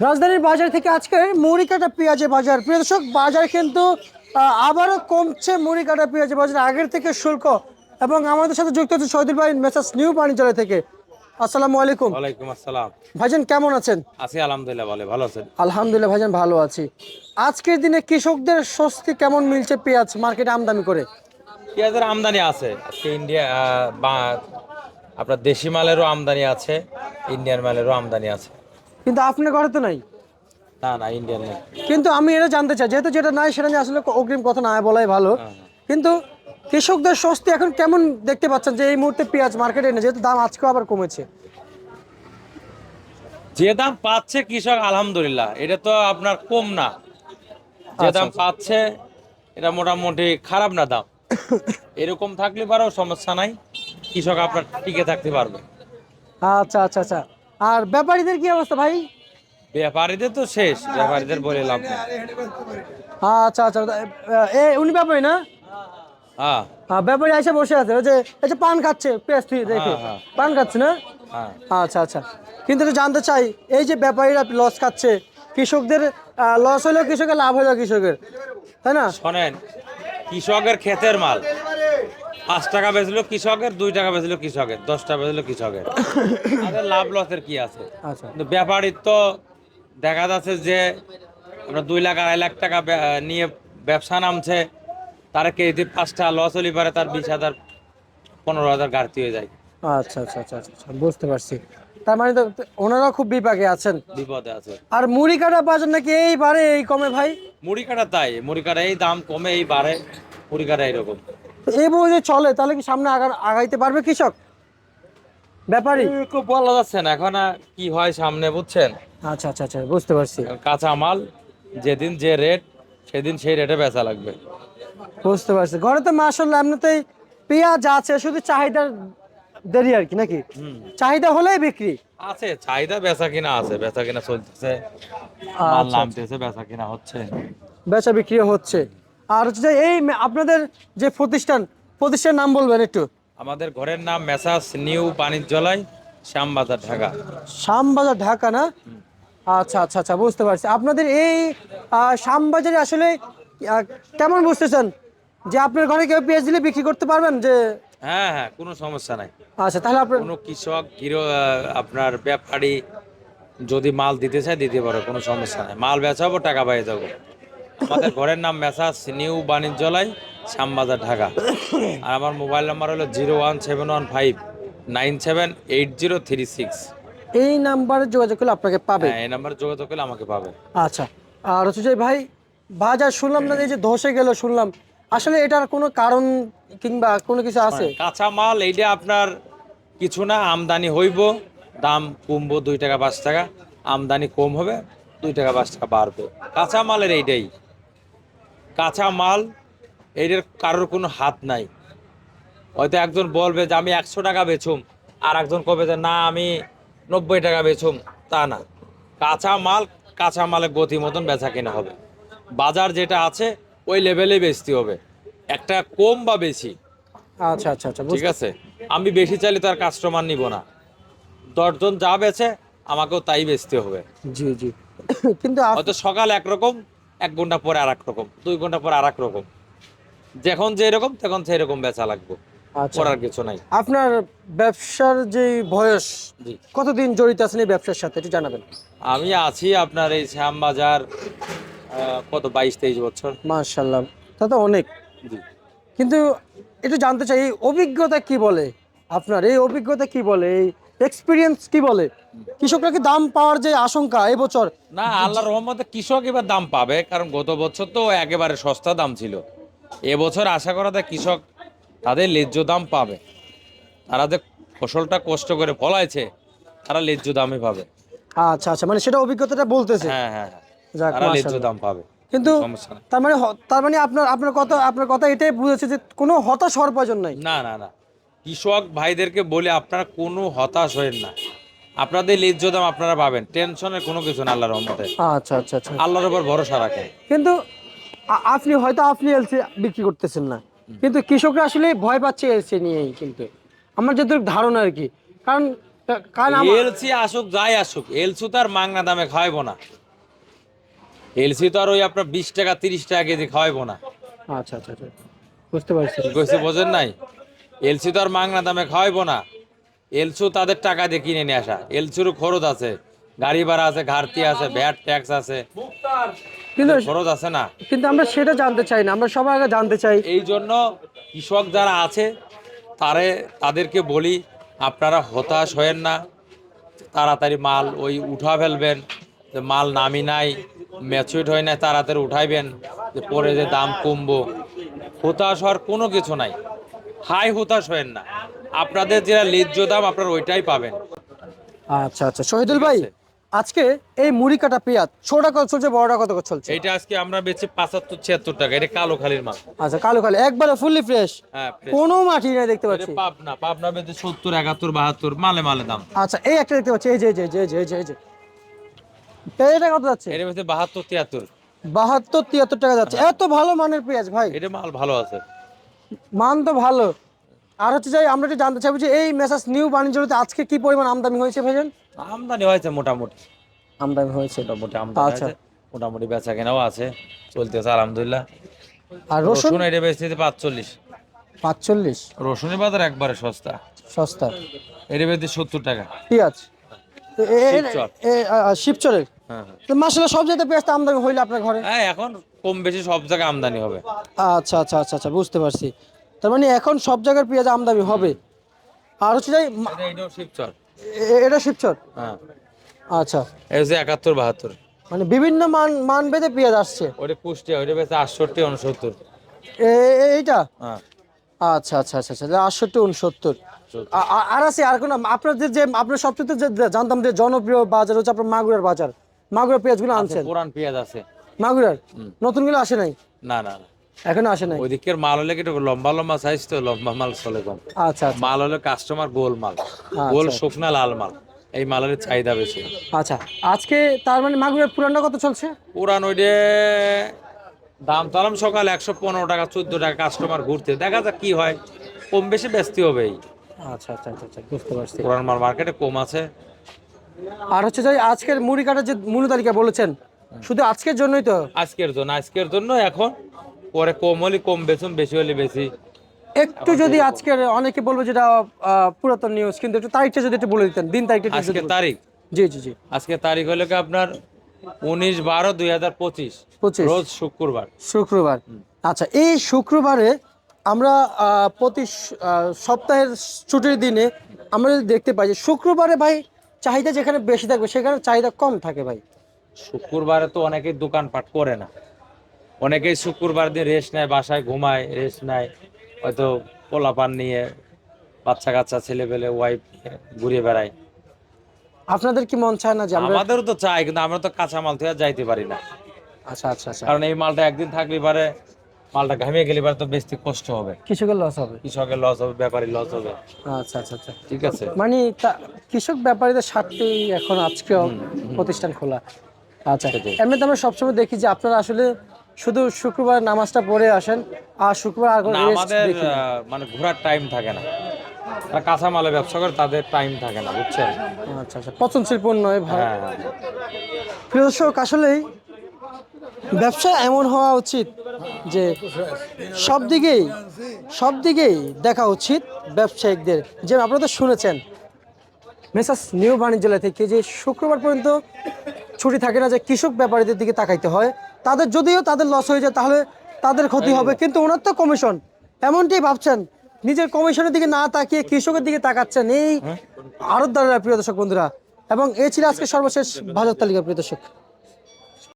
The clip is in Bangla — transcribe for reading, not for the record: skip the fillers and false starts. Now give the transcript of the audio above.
রাজধানীর বাজার থেকে আজকে মুড়ি কাটা পেঁয়াজের বাজার। প্রিয় দর্শক, বাজার কিন্তু আবারও কমছে মুড়ি কাটা পেঁয়াজের বাজার আগের থেকে শুল্ক। এবং আমাদের সাথে যুক্ত হচ্ছে শহীদুল ভাই মেসার্স নিউ বাণিজ্যালয় থেকে। আসসালামু আলাইকুম। ওয়ালাইকুম আসসালাম। ভাইজান কেমন আছেন? আছি আলহামদুলিল্লাহ, ভালো আছেন? আলহামদুলিল্লাহ ভাইজান ভালো আছি। আজকের দিনে কৃষকদের স্বস্তি কেমন মিলছে পেঁয়াজ মার্কেটে আমদানি করে? পেঁয়াজের আমদানি আছে আজকে ইন্ডিয়া বা আপনার দেশি মালেরও আমদানি আছে, ইন্ডিয়ান মালেরও আমদানি আছে। কিন্তু আপনার ঘরে তো নাই। না না, ইন্ডিয়ান নেই। কিন্তু আমি এটা জানতে চাই, যেহেতু যেটা নাই সেটা নিয়ে আসলে অগ্রিম কথা না বলাই ভালো। কিন্তু কৃষকদের স্বস্তি এখন কেমন দেখতে পাচ্ছেন যে এই মুহূর্তে পেঁয়াজ মার্কেটে এনে, যেহেতু দাম আজকেও আবার কমেছে? যে দাম পাচ্ছে কৃষক আলহামদুলিল্লাহ, এটা তো আপনার কম না। যে আচ্ছা, দাম আচ্ছা। পাচ্ছে এটা মোটামুটি খারাপ না দাম। এরকম থাকলে পারেও সমস্যা নাই, কৃষক আপনার টিকে থাকতে পারবে। আচ্ছা, আচ্ছা, আচ্ছা। আর ব্যাপারীদের কি অবস্থা ভাই? ব্যাপারীদের তো শেষ, ব্যাপারীদের বলে লাভ নেই। আচ্ছা, আচ্ছা। উনি ব্যাপারী না? হ্যাঁ হ্যাঁ, ব্যাপারী এসে বসে আছে, ওই যে এই যে পান খাচ্ছে পেঁয়াজ তুই দেখে। হ্যাঁ হ্যাঁ পান খাচ্ছে না? হ্যাঁ। আচ্ছা, আচ্ছা। কিন্তু একটু জানতে চাই, এই যে ব্যাপারীরা লস খাচ্ছে, কৃষকদের লস হলেও কৃষকের, লাভ হলেও কৃষকের, তাই না? শোনেন, কৃষকের ক্ষেতের মাল 5 টাকা বেচলো কৃষকের, 2 টাকা বেচলো কৃষকের, 10 টাকা বেচলো কৃষকের, তাদের লাভ লসের কি আছে? আচ্ছা, কিন্তু ব্যাপারীর তো দেখা যাচ্ছে যে আপনার 2 লাখ 2.5 লাখ টাকা নিয়ে ব্যবসা নামছে, তার কেজি 5 টাকা লস হলে পারে তার 20,000 15,000 ঘাটতি হয়ে যায়। আচ্ছা, আচ্ছা, আচ্ছা, আচ্ছা, আচ্ছা, বুঝতে পারছি। তার মানে তো ওনারা খুব বিপাকে আছেন। বিপদে আছে। আর মুড়ি কাটা বাজার নাকি এইবারে এই কমে ভাই? মুড়ি কাটা তাই, মুড়ি কাটা এই দাম কমে এই বাড়ে, মুড়ি কাটা এইরকম। তো এই বই যে চলে, তাহলে কি সামনে আগাইতে পারবে কৃষক, ব্যাপারী? খুব বলা যাচ্ছে না এখন কি হয় সামনে, বুঝছেন? আচ্ছা, আচ্ছা, আচ্ছা, বুঝতে পারছি। কাঁচা মাল যেদিন যে রেট, সেদিন সেই রেটে বেচা লাগবে। বুঝতে পারছি। ঘরে তো মাশাআল্লাহ এমনিতেই পেঁয়াজ আছে, শুধু চাহিদার দেরি আর কি, নাকি? চাহিদা হলেই বিক্রি। আছে চাহিদা, বেচা কিনা আছে, বেচা কিনা চলতেছে, মাল আচ্ছা, আচ্ছা। নামতেছে, বেচা কিনা হচ্ছে। বেচা বিক্রি হচ্ছে। আর হচ্ছে যে এই আপনাদের যে প্রতিষ্ঠান নাম বলবেন একটু? আমাদের ঘরের নাম মেসার্স নিউ বাণিজ্যালয়, শ্যামবাজার, ঢাকা। শ্যামবাজার, ঢাকা না? আচ্ছা, আচ্ছা, আচ্ছা, বুঝতে পারছি। আপনাদের এই শ্যামবাজারে আসলে আহ, কেমন বুঝতেছেন যে আপনার ঘরে কেউ পেঁয়াজ দিলে বিক্রি করতে পারবেন যে? হ্যাঁ হ্যাঁ, কোনো সমস্যা নাই। আচ্ছা, তাহলে আপনার কোনো কৃষক আপনার ব্যাপারী যদি মাল দিতে চায় দিতে পারে, কোনো সমস্যা নাই। মাল বেচাবো, টাকা পাই যাবো। আমাদের ঘরের নাম মেসার্স নিউ বাণিজ্যালয়, শ্যামবাজার, ঢাকা। আর আমার মোবাইল নাম্বার হলো 01715978036। এই নাম্বারে যোগাযোগ করলে আপনাকে পাবে? হ্যাঁ, এই নাম্বারে যোগাযোগ করলে আমাকে পাবে। আচ্ছা। আর হচ্ছে যে ভাই, বাজার শুনলাম না এই যে ধসে গেল শুনলাম, আসলে এটার কোনো কারণ কিংবা কোনো কিছু আছে? কাঁচা মাল এইটা আপনার কিছু না, আমদানি হইব, দাম কমবো 2 টাকা 5 টাকা, আমদানি কম হবে, 2 টাকা 5 টাকা বাড়বে। কাঁচা মালের এইটাই, কাঁচা মাল এইটার কারোর কোনো হাত নাই। হয়তো একজন বলবে যে আমি 100 টাকা বেচুম, আর একজন কবে যে না আমি 90 টাকা বেচুম, তা না। কাঁচা মাল, কাঁচা মালের গতি মতন বেচা কেনা হবে। বাজার যেটা আছে ওই লেভেলেই বেচতে হবে, একটা কম বা বেশি। আচ্ছা, আচ্ছা, আচ্ছা, ঠিক আছে, আমি বেশি চাইলে তো আর কাস্টমার নিব না। 10 জন যা বেচে আমাকেও তাই বেচতে হবে। জি, জি। কিন্তু হয়তো সকাল একরকম, 1 ঘন্টা পরে আর এক রকম, 2 ঘন্টা পরে আর এক রকম, যখন যেরকম তখন সেই রকম বেচা লাগবে, আচ্ছা, করার কিছু নাই। আপনার ব্যবসার যে বয়স, জি, কতদিন জড়িত আছেন এই ব্যবসার সাথে একটু জানাবেন? আমি আছি আপনার এই শ্যামবাজার কত 22-23 বছর। মাশাআল্লাহ, তা তো অনেক। জি। কিন্তু একটু জানতে চাই, এই অভিজ্ঞতা কি বলে? আপনার এই অভিজ্ঞতা কি বলে, এই এক্সপিরিয়েন্স কি বলে? কৃষকরা কি দাম পাওয়ার যে আশঙ্কা এবছর? না, আল্লাহর রহমতে কৃষক এবার দাম পাবে, কারণ গত বছর তো একেবারে সস্তা দাম ছিল। এবছর আশা করা যায় কৃষক তাদের ন্যায্য দাম পাবে। তারা যে ফসলটা কষ্ট করে ফলাইছে, তারা ন্যায্য দামই পাবে। আচ্ছা, আচ্ছা, মানে সেটা অভিজ্ঞতাটা বলতেছে। হ্যাঁ হ্যাঁ হ্যাঁ, যাক, তারা ন্যায্য মাশাআল্লাহ। দাম পাবে, কিন্তু কোনো সমস্যা নেই। তার মানে আপনার কথা এটাই বুঝেছে যে কোনো হতাশ হওয়ার প্রয়োজন নাই। না না না, কৃষক ভাইদেরকে বলে আপনারা কোনো হতাশ হয়েন না, আপনাদের ন্যায্য দাম আপনারা পাবেন, টেনশনের কোনো কিছু না। আল্লাহর রহমতে, আচ্ছা, আচ্ছা, আচ্ছা। আল্লাহর উপর ভরসা রাখেন। কিন্তু আপনি এলসি বিক্রি করতেছেন না, কিন্তু কৃষকরা আসলে ভয় পাচ্ছে এলসি নিয়েই, কিন্তু আমার যতটুকু ধারণা আর কি। কারণ কারণ এলসি আসুক যাই আসুক, এলসি তো আর মাংনা দামে খাওয়াইবো না। এলসি তো আর ওই আপনার 20 টাকা 30 টাকা কেজি খাওয়াইবো না। আচ্ছা আচ্ছা আচ্ছা, বুঝতে পারছি। কি কইছে বোঝেন নাই? এলসি তো আর মাংনা দামে খাওয়াইবো না। এলসু তাদের টাকা দিয়ে কিনে নিয়ে আসা, এলসিরও খরচ আছে, গাড়ি ভাড়া আছে, ঘাটতি আছে, ভ্যাট ট্যাক্স আছে, কিন্তু খরচ আছে না। কিন্তু আমরা সেটা জানতে চাই না, আমরা সবার আগে জানতে চাই। এই জন্য কৃষক যারা আছে তাদেরকে বলি, আপনারা হতাশ হয়েন না, তাড়াতাড়ি মাল ওই উঠা ফেলবেন। যে মাল নামি নাই, ম্যাচুরিট হয় না, তাড়াতাড়ি উঠাইবেন, যে পরে যে দাম কমবো। হতাশ হওয়ার কোনো কিছু নাই, হতাশ হয়েন না। আপনাদের যেটা ন্যায্য দাম আপনারা ওইটাই পাবেন। আচ্ছা আচ্ছা শহীদুল ভাই, আছে। আজকে এই মুড়ি কাটা পেঁয়াজ ছোটটা কত চলছে, বড়টা কত করে চলছে? এইটা আজকে আমরা বেচছি 75-76 টাকা। এটা কালো খালির মাল। আচ্ছা, কালো কালো একবারে ফুললি ফ্রেশ, হ্যাঁ, fresh। কোনো মাটি নাই দেখতে এটা পাচ্ছি। পাবনা বেচে 70, 71, 72 মালে মালে দাম। আচ্ছা, এই একটা দেখতে পাচ্ছি, এই যে এই যে এই যে এই যে এই যে এটা কত যাচ্ছে? এটা বেচে 72, 73। 72 73 টাকা যাচ্ছে। এত ভালো মানের পেঁয়াজ ভাই, এটা মাল ভালো আছে। মান তো ভালো। আর হচ্ছে যাই আমরা একটু জানতে চাইবো যে এই মেসাজ নিউ বাণিজ্যতে আজকে কি পরিমাণ আমদানি হয়েছে ভাইজান? আমদানি হয়েছে মোটামুটি, আমদানি হয়েছে। মোটামুটি আমদানি আচ্ছা। আছে, মোটামুটি বেচা কেনাও আছে, চলতেছে আলহামদুলিল্লাহ। আর রসুন? রসুন এটা বেচতেছে 45। 45 রসুনের বাজার একবারে সস্তা। সস্তা। এটা বেচতে 70 টাকা। পেঁয়াজ শিবচর। শিবচরের হ্যাঁ মাসাল্লাহ সব জায়গায় পেঁয়াজটা আমদানি হইলে আপনার ঘরে? হ্যাঁ, এখন কম বেশি সব জায়গায় আমদানি হবে। আচ্ছা আচ্ছা আচ্ছা আচ্ছা, বুঝতে পারছি। তার মানে এখন সব জায়গার পেঁয়াজ আমদানি হবে। আর হচ্ছে যাই এটাও শিবচর। এটা শিবচর। হ্যাঁ, আচ্ছা, এই যে 71, 72। মানে বিভিন্ন মান ভেদে পেঁয়াজ আসছে। ওটা কুষ্টিয়া, ওটা বেচে 68, 69। এইটা হ্যাঁ, আচ্ছা আচ্ছা আচ্ছা আচ্ছা 68 69। আর আছে আর কোন আপনাদের যে আপনার সবচেয়ে যে জানতাম যে জনপ্রিয় বাজার হচ্ছে আপনার মাগুরার বাজার, মাগুরার পেঁয়াজগুলো আনছেন? পুরান পেঁয়াজ আছে মাগুরার নতুনগুলো আসে নাই? না না না, এখনো আসে নাই। ওই দিকের মাল হলে কি একটু লম্বা লম্বা সাইজ, তো লম্বা মাল চলে কম। আচ্ছা আচ্ছা মাল হলো কাস্টমার গোল মাল, গোল শুকনা লাল মাল, এই মালের চাহিদা বেশি। আচ্ছা। আজকে তার মানে মাগুরার পুরানটা কত চলছে? পুরান ওইটে দাম তালাম সকাল 115 টাকা, 14 টাকা, কাস্টমার ঘুরতে, দেখা যাক কি হয়, কম বেশি বেচতে হবেই। আচ্ছা আচ্ছা আচ্ছা আচ্ছা, বুঝতে পারছি। পুরান মাল মার্কেটে কম আছে। আর হচ্ছে যে আজকের মুড়ি কাটার যে মূল্য তালিকা বলেছেন, শুধু আজকের জন্যই তো? আজকের জন্য এখন, পরে কম হলে কম বেচুন, বেশি হলে বেশি। একটু যদি আজকের, অনেকে বলবে যেটা পুরাতন নিউজ, কিন্তু একটু তারিখটা যদি একটু বলে দিতেন, দিন তারিখটা একটু আজকে যদি বলতেন। তারিখ, জি জি জি। আজকে তারিখ হলো কি আপনার 19/12/2025, 25 রোজ শুক্রবার। শুক্রবার। আচ্ছা, এই শুক্রবারে আমরা প্রতি সপ্তাহের ছুটির দিনে আমরা যদি দেখতে পাই যে শুক্রবারে ভাই চাহিদা যেখানে বেশি থাকবে সেখানে চাহিদা কম থাকে ভাই। শুক্রবারে তো অনেকেই দোকানপাট করে না, অনেকেই শুক্রবার দিন রেস্ট নেয়, বাসায় ঘুমায়, রেস্ট নেয়, হয়তো পোলাপান নিয়ে, বাচ্চা কাচ্চা, ছেলে পেলে, ওয়াইফ নিয়ে ঘুরে বেড়ায়। আপনাদের কি মন চায় না যে আমরা? আমাদেরও তো চাই, কিন্তু আমরা তো কাঁচা মাল থেকে যাইতে পারি না। আচ্ছা আচ্ছা আচ্ছা, কারণ এই মালটা একদিন থাকলে পারে, মালটা ঘামিয়ে গেলে পারে তো বেচতে কষ্ট হবে, কৃষকের লস হবে। কৃষকের লস হবে, ব্যাপারী লস হবে। আচ্ছা আচ্ছা আচ্ছা, ঠিক আছে। মানে কৃষক ব্যাপারীদের স্বার্থেই এখন আজকেও প্রতিষ্ঠান খোলা। আচ্ছা, সেটাই। এমনিতে আমরা সবসময় দেখি যে আপনারা আসলে শুধু শুক্রবার নামাজটা পড়ে আসেন, আর শুক্রবার আর কোনো না, rest আমাদের দেখি না। মানে ঘোরার টাইম থাকে না, তারা কাঁচা মালে ব্যবসা করে, তাদের টাইম থাকে না, বুঝছেন? আচ্ছা আচ্ছা, পচনশীল পণ্য ভাই। হ্যাঁ হ্যাঁ। প্রিয় দর্শক, আসলেই ব্যবসা এমন হওয়া উচিত যে সব দিকেই দেখা উচিত ব্যবসায়িকদের। যে আপনারা তো শুনেছেন মেসাস নিউ বাণিজ্যালয় থেকে যে শুক্রবার পর্যন্ত ছুটি থাকে না, যে কৃষক ব্যাপারীদের দিকে তাকাইতে হয়। তাদের যদিও তাদের লস হয়ে যায় তাহলে তাদের ক্ষতি হবে, কিন্তু ওনার তো কমিশন, এমনটাই ভাবছেন, নিজের কমিশনের দিকে না তাকিয়ে কৃষকের দিকে তাকাচ্ছেন এই আড়তদাররা, প্রিয় দর্শক বন্ধুরা। এবং এই ছিল আজকে সর্বশেষ বাজার তালিকা, প্রিয় দর্শক।